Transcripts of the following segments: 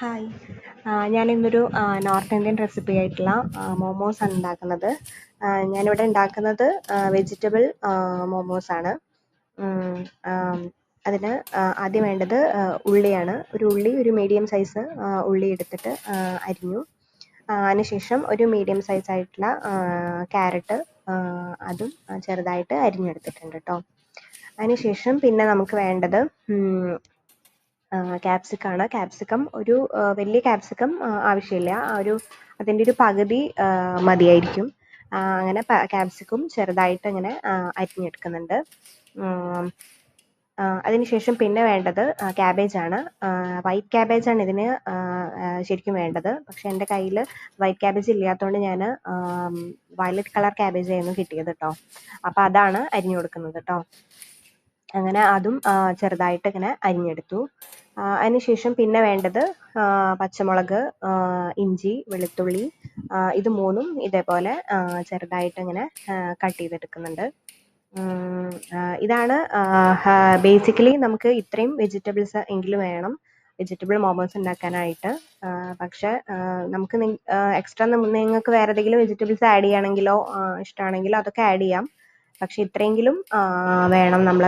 Hi. ഞാനിന്നൊരു north Indian recipe ആയിട്ടുള്ള മോമോസാണ് ഉണ്ടാക്കുന്നത്. ഞാനിവിടെ ഉണ്ടാക്കുന്നത് വെജിറ്റബിൾ മോമോസാണ്. അതിന് ആദ്യം വേണ്ടത് ഉള്ളിയാണ്. ഒരു മീഡിയം സൈസ് ഉള്ളി എടുത്തിട്ട് അരിഞ്ഞു. അതിനുശേഷം ഒരു മീഡിയം സൈസ് ആയിട്ടുള്ള ക്യാരറ്റ് അതും ചെറുതായിട്ട് അരിഞ്ഞെടുത്തിട്ടുണ്ട് കേട്ടോ. അതിനുശേഷം പിന്നെ നമുക്ക് വേണ്ടത് ക്യാപ്സിക്കാണ്. ക്യാപ്സിക്കം ഒരു വലിയ ക്യാപ്സിക്കം ആവശ്യമില്ല. അതിൻ്റെ ഒരു പകുതി മതിയായിരിക്കും. അങ്ങനെ ക്യാപ്സിക്കം ചെറുതായിട്ട് ഇങ്ങനെ അരിഞ്ഞെടുക്കുന്നുണ്ട്. അതിനുശേഷം പിന്നെ വേണ്ടത് ക്യാബേജാണ്. വൈറ്റ് ക്യാബേജാണ് ഇതിന് ശരിക്കും വേണ്ടത്. പക്ഷെ എൻ്റെ കയ്യിൽ വൈറ്റ് ക്യാബേജ് ഇല്ലാത്തതുകൊണ്ട് ഞാൻ വയലറ്റ് കളർ ക്യാബേജ് ആയിരുന്നു കിട്ടിയത് കേട്ടോ. അപ്പോൾ അതാണ് അരിഞ്ഞു കൊടുക്കുന്നത് കേട്ടോ. അങ്ങനെ അതും ചെറുതായിട്ട് ഇങ്ങനെ അരിഞ്ഞെടുത്തു. അതിനുശേഷം പിന്നെ വേണ്ടത് പച്ചമുളക്, ഇഞ്ചി, വെളുത്തുള്ളി, ഇത് മൂന്നും ഇതേപോലെ ചെറുതായിട്ട് ഇങ്ങനെ കട്ട് ചെയ്തെടുക്കുന്നുണ്ട്. ഇതാണ് ബേസിക്കലി നമുക്ക് ഇത്രയും വെജിറ്റബിൾസ് എങ്കിലും വേണം വെജിറ്റബിൾ മോമോസ് ഉണ്ടാക്കാനായിട്ട്. പക്ഷെ നമുക്ക് എക്സ്ട്രാ നിങ്ങൾക്ക് വേറെ ഏതെങ്കിലും വെജിറ്റബിൾസ് ആഡ് ചെയ്യണമെങ്കിലോ ഇഷ്ടമാണെങ്കിലോ അതൊക്കെ ആഡ് ചെയ്യാം. പക്ഷെ ഇത്രയെങ്കിലും വേണം നമ്മൾ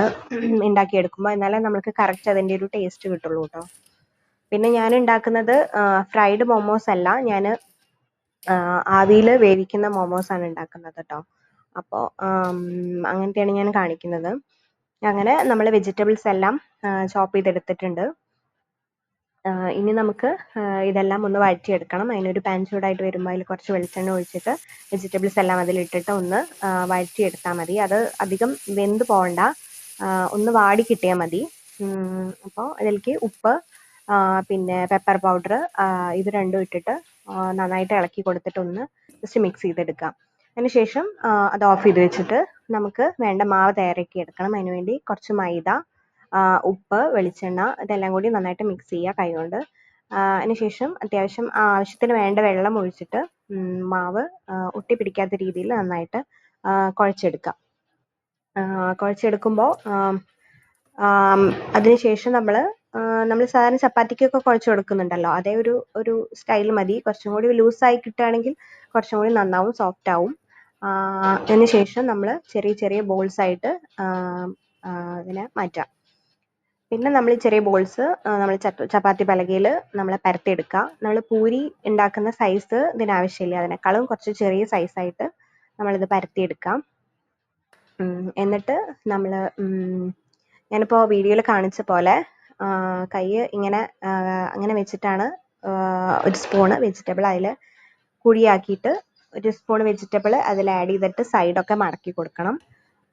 ഉണ്ടാക്കിയെടുക്കുമ്പോൾ, എന്നാലേ നമുക്ക് കറക്റ്റ് അതിൻ്റെ ഒരു ടേസ്റ്റ് കിട്ടുള്ളൂ കേട്ടോ. പിന്നെ ഞാൻ ഉണ്ടാക്കുന്നത് ഫ്രൈഡ് മോമോസ് അല്ല, ഞാൻ ആവിയിൽ വേവിക്കുന്ന മോമോസാണ് ഉണ്ടാക്കുന്നത് കേട്ടോ. അപ്പോൾ അങ്ങനത്തെയാണ് ഞാൻ കാണിക്കുന്നത്. അങ്ങനെ നമ്മൾ വെജിറ്റബിൾസ് എല്ലാം ചോപ്പ് ചെയ്തെടുത്തിട്ടുണ്ട്. ഇനി നമുക്ക് ഇതെല്ലാം ഒന്ന് വഴറ്റിയെടുക്കണം. അതിനൊരു പാൻ ചൂടായിട്ട് വരുമ്പോൾ അതിൽ കുറച്ച് വെളിച്ചെണ്ണ ഒഴിച്ചിട്ട് വെജിറ്റബിൾസ് എല്ലാം അതിലിട്ടിട്ട് ഒന്ന് വഴറ്റിയെടുത്താൽ മതി. അത് അധികം വെന്ത് പോകണ്ട, ഒന്ന് വാടി കിട്ടിയാൽ മതി. അപ്പോൾ അതിലേക്ക് ഉപ്പ്, പിന്നെ പെപ്പർ പൗഡർ, ഇത് രണ്ടും ഇട്ടിട്ട് നന്നായിട്ട് ഇളക്കി കൊടുത്തിട്ട് ഒന്ന് ജസ്റ്റ് മിക്സ് ചെയ്തെടുക്കാം. അതിനുശേഷം അത് ഓഫ് ചെയ്ത് വെച്ചിട്ട് നമുക്ക് വേണ്ട മാവ് തയ്യാറാക്കി എടുക്കണം. അതിനുവേണ്ടി കുറച്ച് മൈദ, ഉപ്പ്, വെളിച്ചെണ്ണ ഇതെല്ലാം കൂടി നന്നായിട്ട് മിക്സ് ചെയ്യുക കൈകൊണ്ട്. അതിനുശേഷം അത്യാവശ്യം ആവശ്യത്തിന് വേണ്ട വെള്ളം ഒഴിച്ചിട്ട് മാവ് ഒട്ടിപ്പിടിക്കാത്ത രീതിയിൽ നന്നായിട്ട് കുഴച്ചെടുക്കാം. കുഴച്ചെടുക്കുമ്പോൾ അതിനുശേഷം നമ്മൾ സാധാരണ ചപ്പാത്തിക്കൊക്കെ കുഴച്ച് കൊടുക്കുന്നുണ്ടല്ലോ, അതേ ഒരു സ്റ്റൈൽ മതി. കുറച്ചും കൂടി ലൂസായി കിട്ടുകയാണെങ്കിൽ കുറച്ചും കൂടി നന്നാവും, സോഫ്റ്റ് ആവും. അതിനുശേഷം നമ്മൾ ചെറിയ ചെറിയ ബോൾസ് ആയിട്ട് ഇതിനെ മാറ്റാം. പിന്നെ നമ്മൾ ചെറിയ ബോൾസ് നമ്മൾ ചപ്പാത്തി പലകയിൽ നമ്മൾ പരത്തിയെടുക്കുക. നമ്മൾ പൂരി ഉണ്ടാക്കുന്ന സൈസ് ഇതിനാവശ്യമില്ല, അതിനേക്കാളും കുറച്ച് ചെറിയ സൈസായിട്ട് നമ്മളിത് പരത്തിയെടുക്കാം. എന്നിട്ട് നമ്മൾ ഞാനിപ്പോൾ വീഡിയോയിൽ കാണിച്ച പോലെ കൈ ഇങ്ങനെ അങ്ങനെ വെച്ചിട്ടാണ് ഒരു സ്പൂണ് വെജിറ്റബിൾ അതിൽ കുഴിയാക്കിയിട്ട് ഒരു സ്പൂൺ വെജിറ്റബിൾ അതിൽ ആഡ് ചെയ്തിട്ട് സൈഡൊക്കെ മടക്കി കൊടുക്കണം.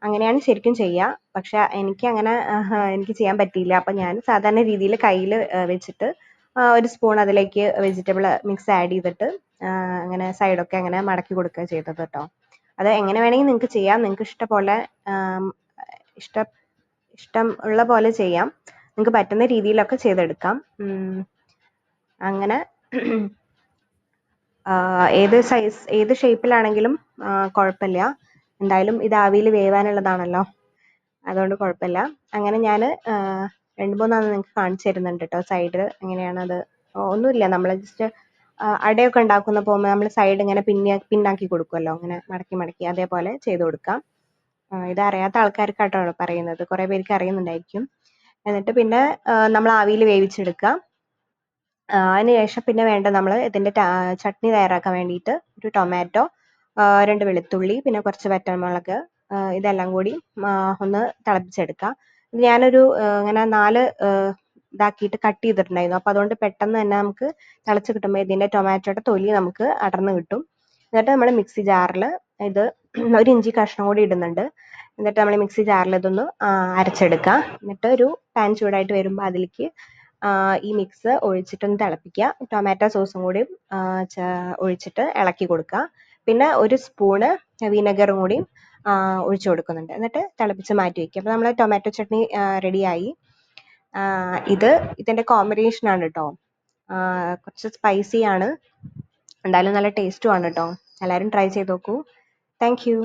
അങ്ങനെയാണ് ശരിക്കും ചെയ്യുക. പക്ഷെ എനിക്ക് ചെയ്യാൻ പറ്റിയില്ല. അപ്പം ഞാൻ സാധാരണ രീതിയിൽ കയ്യിൽ വെച്ചിട്ട് ഒരു സ്പൂൺ അതിലേക്ക് വെജിറ്റബിൾ മിക്സ് ആഡ് ചെയ്തിട്ട് അങ്ങനെ സൈഡൊക്കെ അങ്ങനെ മടക്കി കൊടുക്കുക ചെയ്തത് കേട്ടോ. അത് എങ്ങനെ വേണമെങ്കിൽ നിങ്ങൾക്ക് ചെയ്യാം. നിങ്ങൾക്ക് ഇഷ്ടം ഉള്ള പോലെ ചെയ്യാം. നിങ്ങൾക്ക് പറ്റുന്ന രീതിയിലൊക്കെ ചെയ്തെടുക്കാം. അങ്ങനെ ഏത് ഷേപ്പിലാണെങ്കിലും കുഴപ്പമില്ല. എന്തായാലും ഇത് ആവിയിൽ വേവാനുള്ളതാണല്ലോ, അതുകൊണ്ട് കുഴപ്പമില്ല. അങ്ങനെ ഞാൻ 2-3 നിങ്ങൾക്ക് കാണിച്ചു തരുന്നുണ്ട് കേട്ടോ. സൈഡ് എങ്ങനെയാണത് ഒന്നുമില്ല, നമ്മൾ ജസ്റ്റ് അടയൊക്കെ ഉണ്ടാക്കുന്ന പോകുമ്പോൾ നമ്മൾ സൈഡ് ഇങ്ങനെ പിന്നാക്കി കൊടുക്കുമല്ലോ, അങ്ങനെ മടക്കി അതേപോലെ ചെയ്ത് കൊടുക്കാം. ഇത് അറിയാത്ത ആൾക്കാർക്കാട്ടോ പറയുന്നത്, കുറേ പേർക്ക് അറിയുന്നുണ്ടായിരിക്കും. എന്നിട്ട് പിന്നെ നമ്മൾ ആവിയിൽ വേവിച്ചെടുക്കുക. അതിനുശേഷം പിന്നെ വേണ്ടത് നമ്മൾ ഇതിൻ്റെ ചട്നി തയ്യാറാക്കാൻ വേണ്ടിയിട്ട് ഒരു ടൊമാറ്റോ, 2 വെളുത്തുള്ളി, പിന്നെ കുറച്ച് വറ്റൽമുളക്, ഇതെല്ലാം കൂടി ഒന്ന് തിളപ്പിച്ചെടുക്കുക. ഞാനൊരു ഇങ്ങനെ 4 ഇതാക്കിയിട്ട് കട്ട് ചെയ്തിട്ടുണ്ടായിരുന്നു. അപ്പോൾ അതുകൊണ്ട് പെട്ടെന്ന് തന്നെ നമുക്ക് തിളച്ച് കിട്ടുമ്പോൾ ഇതിൻ്റെ ടൊമാറ്റോയുടെ തൊലി നമുക്ക് അടർന്ന് കിട്ടും. എന്നിട്ട് നമ്മൾ മിക്സി ജാറിൽ ഇത് ഒരു ഇഞ്ചി കഷ്ണം കൂടി ഇടുന്നുണ്ട്. എന്നിട്ട് നമ്മൾ മിക്സി ജാറിൽ ഇതൊന്ന് അരച്ചെടുക്കുക. എന്നിട്ട് ഒരു പാൻ ചൂടായിട്ട് വരുമ്പോൾ അതിലേക്ക് ഈ മിക്സ് ഒഴിച്ചിട്ടൊന്ന് തിളപ്പിക്കുക. ടൊമാറ്റോ സോസും കൂടി ഒഴിച്ചിട്ട് ഇളക്കി കൊടുക്കുക. പിന്നെ ഒരു സ്പൂണ് വിനെഗറും കൂടി ഒഴിച്ചു കൊടുക്കുന്നുണ്ട്. എന്നിട്ട് തിളപ്പിച്ച് മാറ്റി വയ്ക്കുക. അപ്പോൾ നമ്മൾ ടൊമാറ്റോ ചട്നി റെഡിയായി. ഇതിൻ്റെ കോമ്പിനേഷനാണ് കേട്ടോ. കുറച്ച് സ്പൈസി ആണ്, എന്തായാലും നല്ല ടേസ്റ്റും ആണ് കേട്ടോ. എല്ലാവരും ട്രൈ ചെയ്ത് നോക്കൂ. Thank you.